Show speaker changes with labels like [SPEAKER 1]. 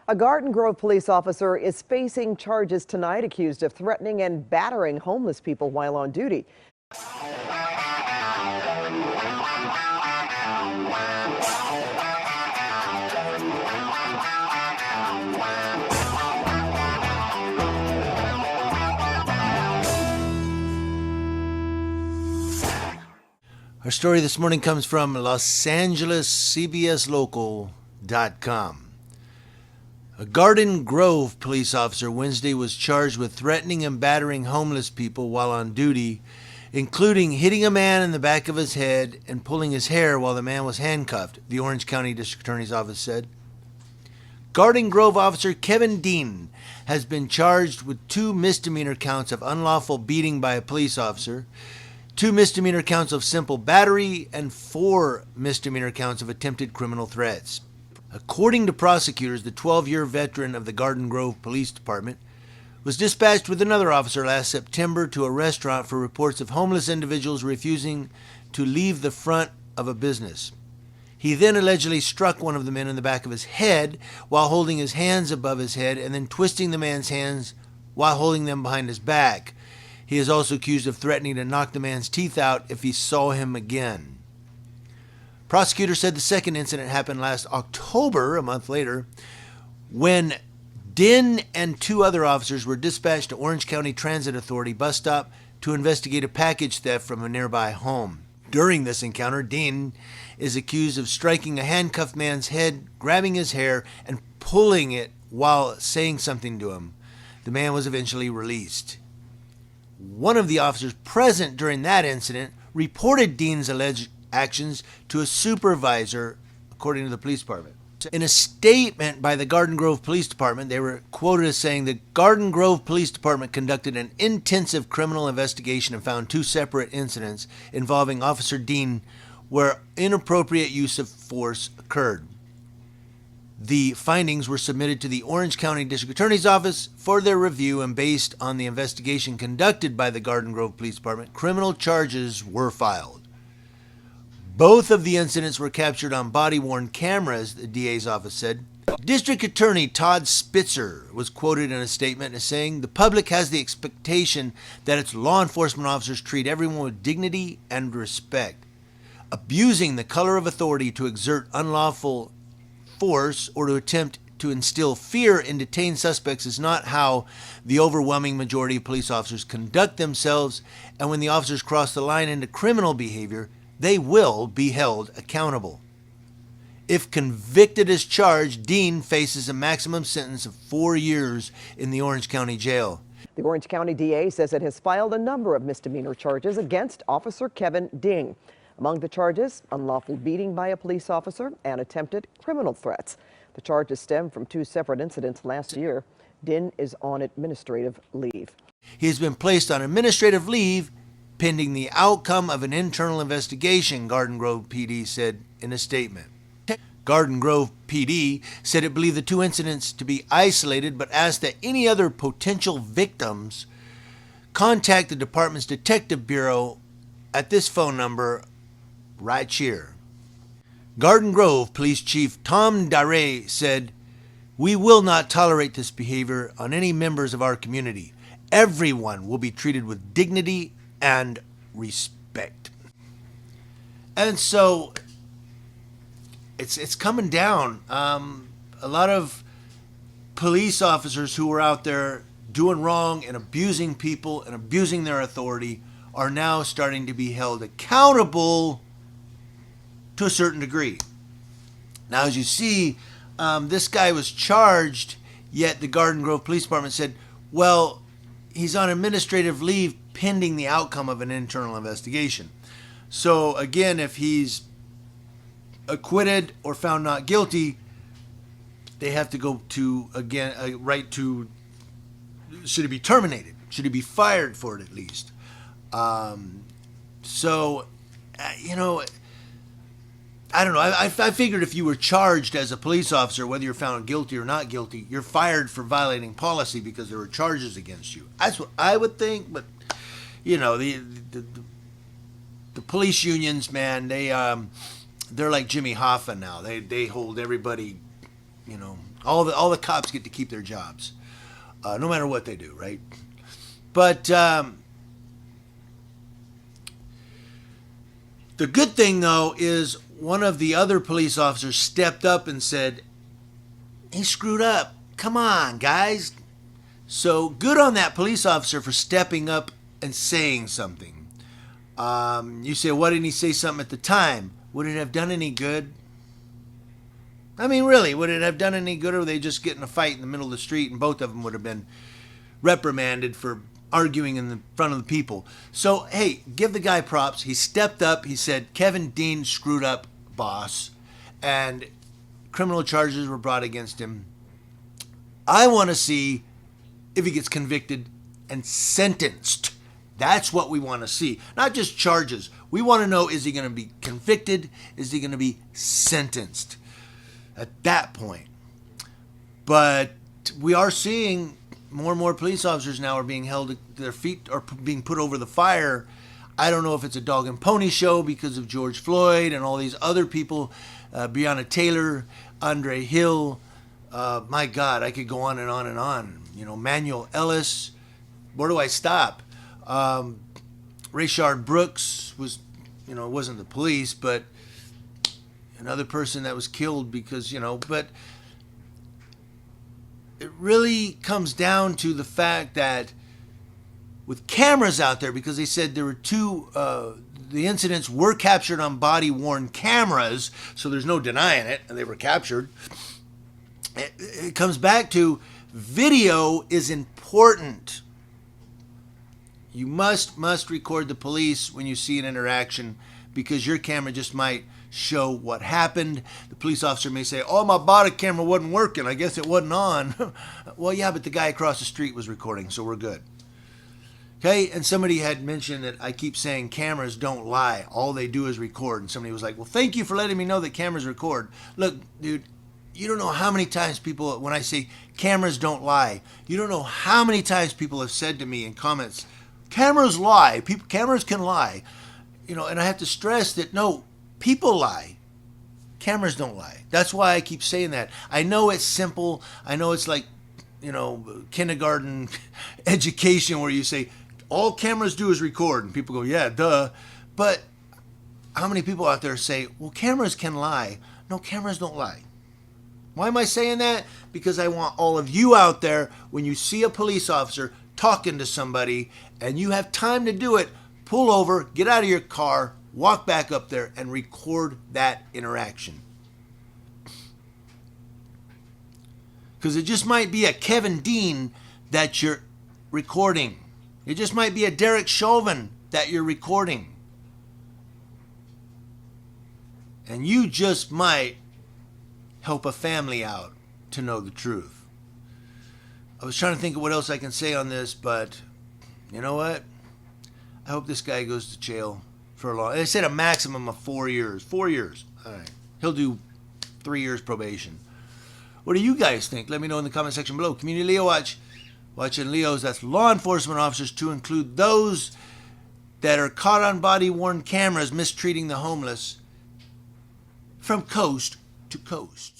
[SPEAKER 1] A Garden Grove police officer is facing charges tonight, accused of threatening and battering homeless people while on duty.
[SPEAKER 2] Our story this morning comes from Los Angeles CBSLocal.com. A Garden Grove police officer Wednesday was charged with threatening and battering homeless people while on duty, including hitting a man in the back of his head and pulling his hair while the man was handcuffed, the Orange County District Attorney's Office said. Garden Grove officer Kevin Dean has been charged with 2 misdemeanor counts of unlawful beating by a police officer, 2 misdemeanor counts of simple battery, and 4 misdemeanor counts of attempted criminal threats. According to prosecutors, the 12-year veteran of the Garden Grove Police Department was dispatched with another officer last September to a restaurant for reports of homeless individuals refusing to leave the front of a business. He then allegedly struck one of the men in the back of his head while holding his hands above his head and then twisting the man's hands while holding them behind his back. He is also accused of threatening to knock the man's teeth out if he saw him again. Prosecutors said the second incident happened last October, a month later, when Din and 2 other officers were dispatched to Orange County Transit Authority bus stop to investigate a package theft from a nearby home. During this encounter, Din is accused of striking a handcuffed man's head, grabbing his hair, and pulling it while saying something to him. The man was eventually released. One of the officers present during that incident reported Dean's alleged actions to a supervisor, according to the police department. In a statement by the Garden Grove Police Department, they were quoted as saying the Garden Grove Police Department conducted an intensive criminal investigation and found 2 separate incidents involving Officer Dean where inappropriate use of force occurred. The findings were submitted to the Orange County District Attorney's Office for their review, and based on the investigation conducted by the Garden Grove Police Department, criminal charges were filed. Both of the incidents were captured on body-worn cameras, the DA's office said. District Attorney Todd Spitzer was quoted in a statement as saying, "The public has the expectation that its law enforcement officers treat everyone with dignity and respect. Abusing the color of authority to exert unlawful force or to attempt to instill fear in detained suspects is not how the overwhelming majority of police officers conduct themselves, and when the officers cross the line into criminal behavior, they will be held accountable." If convicted as charged, Dean faces a maximum sentence of 4 years in the Orange County Jail.
[SPEAKER 1] The Orange County DA says it has filed a number of misdemeanor charges against Officer Kevin Dean. Among the charges, unlawful beating by a police officer and attempted criminal threats. The charges stem from 2 separate incidents last year. Dean is on administrative leave.
[SPEAKER 2] He has been placed on administrative leave pending the outcome of an internal investigation, Garden Grove PD said in a statement. Garden Grove PD said it believed the 2 incidents to be isolated, but asked that any other potential victims contact the department's detective bureau at this phone number right here. Garden Grove Police Chief Tom Dare said, "We will not tolerate this behavior on any members of our community. Everyone will be treated with dignity and respect." And so it's coming down. A lot of police officers who were out there doing wrong and abusing people and abusing their authority are now starting to be held accountable to a certain degree. Now, as you see, this guy was charged, yet the Garden Grove Police Department said, well, he's on administrative leave pending the outcome of an internal investigation. So again, if he's acquitted or found not guilty, they have to go to, again, a right to, should he be terminated? Should he be fired for it at least? I don't know. I figured if you were charged as a police officer, whether you're found guilty or not guilty, you're fired for violating policy because there were charges against you. That's what I would think. But the police unions, man, they're like Jimmy Hoffa now. They hold everybody, All the cops get to keep their jobs, no matter what they do, right? But the good thing, though, is one of the other police officers stepped up and said, he screwed up. Come on, guys. So good on that police officer for stepping up and saying something. You say, why didn't he say something at the time? Would it have done any good? I mean, really, would it have done any good, or would they just get in a fight in the middle of the street and both of them would have been reprimanded for arguing in the front of the people? So, hey, give the guy props. He stepped up. He said, Kevin Dean screwed up, boss. And criminal charges were brought against him. I want to see if he gets convicted and sentenced. That's what we want to see. Not just charges. We want to know, is he going to be convicted? Is he going to be sentenced at that point? But we are seeing more and more police officers now are being held to their feet or being put over the fire. I don't know if it's a dog and pony show because of George Floyd and all these other people, Breonna Taylor, Andre Hill. My God, I could go on and on and on. You know, Manuel Ellis. Where do I stop? Rayshard Brooks was, you know, wasn't the police, but another person that was killed because, you know, but it really comes down to the fact that with cameras out there, because they said there were the incidents were captured on body-worn cameras, so there's no denying it, and they were captured. It comes back to video is important. You must record the police when you see an interaction, because your camera just might show what happened. The police officer may say, oh, my body camera wasn't working. I guess it wasn't on. Well, yeah, but the guy across the street was recording, so we're good. Okay, and somebody had mentioned that I keep saying cameras don't lie. All they do is record. And somebody was like, well, thank you for letting me know that cameras record. Look, dude, you don't know how many times people, when I say cameras don't lie, you don't know how many times people have said to me in comments, cameras lie. Cameras can lie. You know, and I have to stress that, no, people lie. Cameras don't lie. That's why I keep saying that. I know it's simple. I know it's like, you know, kindergarten education where you say, all cameras do is record. And people go, yeah, duh. But how many people out there say, well, cameras can lie? No, cameras don't lie. Why am I saying that? Because I want all of you out there, when you see a police officer talking to somebody and you have time to do it, pull over, get out of your car, walk back up there and record that interaction. Because it just might be a Kevin Dean that you're recording. It just might be a Derek Chauvin that you're recording. And you just might help a family out to know the truth. I was trying to think of what else I can say on this, but you know what? I hope this guy goes to jail for a long... They said a maximum of 4 years. 4 years. All right. He'll do 3 years probation. What do you guys think? Let me know in the comment section below. Community Leo Watch. Watching Leos, that's law enforcement officers, to include those that are caught on body-worn cameras mistreating the homeless, from coast to coast.